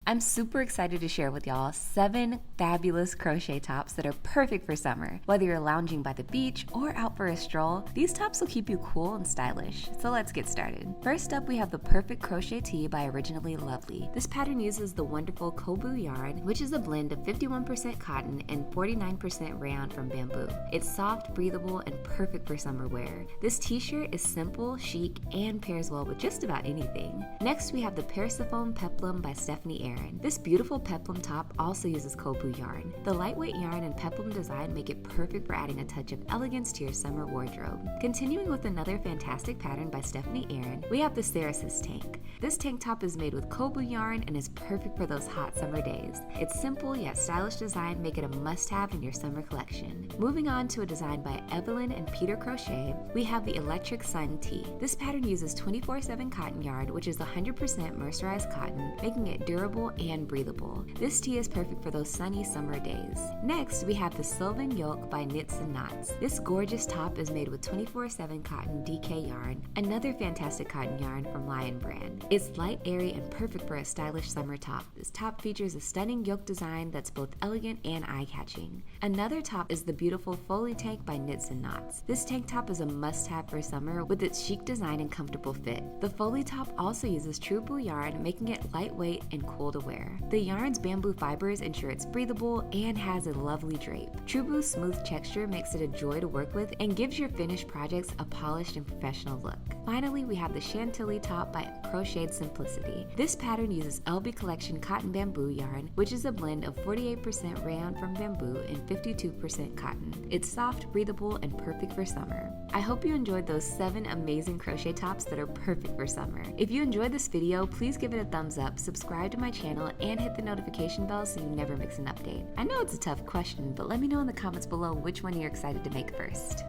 I'm super excited to share with y'all 7 fabulous crochet tops that are perfect for summer. Whether you're lounging by the beach or out for a stroll, these tops will keep you cool and stylish. So let's get started. First up, we have the Perfect Crochet Tee by Originally Lovely. This pattern uses the wonderful kobu yarn, which is a blend of 51% cotton and 49% rayon from bamboo. It's soft, breathable, and perfect for summer wear. This t-shirt is simple, chic, and pairs well with just about anything. Next, we have the Paropo Peplum by Stephanie Aaron. This beautiful peplum top also uses kobu yarn. The lightweight yarn and peplum design make it perfect for adding a touch of elegance to your summer wardrobe. Continuing with another fantastic pattern by Stephanie Aaron, we have the Sarasus Tank. This tank top is made with kobu yarn and is perfect for those hot summer days. Its simple yet stylish design make it a must-have in your summer collection. Moving on to a design by Evelyn and Peter Crochet, we have the Electric Sun Tee. This pattern uses 24/7 cotton yarn, which is 100% mercerized cotton, making it durable and breathable. This tee is perfect for those sunny summer days. Next, we have the Sylvan Yoke by Knits and Knots. This gorgeous top is made with 24/7 cotton DK yarn, another fantastic cotton yarn from Lion brand. It's light, airy, and perfect for a stylish summer top. This top features a stunning yoke design that's both elegant and eye-catching. Another top is the beautiful Foley Tank by Knits and Knots. This tank top is a must-have for summer with its chic design and comfortable fit. The Foley top also uses true blue yarn, making it lightweight and cool to wear. The yarn's bamboo fibers ensure it's breathable and has a lovely drape. True Blue's smooth texture makes it a joy to work with and gives your finished projects a polished and professional look. Finally, we have the Chanelli top by Crocheted Simplicity. This pattern uses LB Collection cotton bamboo yarn, which is a blend of 48% rayon from bamboo and 52% cotton. It's soft, breathable, and perfect for summer. I hope you enjoyed those 7 amazing crochet tops that are perfect for summer. If you enjoyed this video, please give it a thumbs up, subscribe to my channel, and hit the notification bell so you never miss an update. I know it's a tough question, but let me know in the comments below which one you're excited to make first.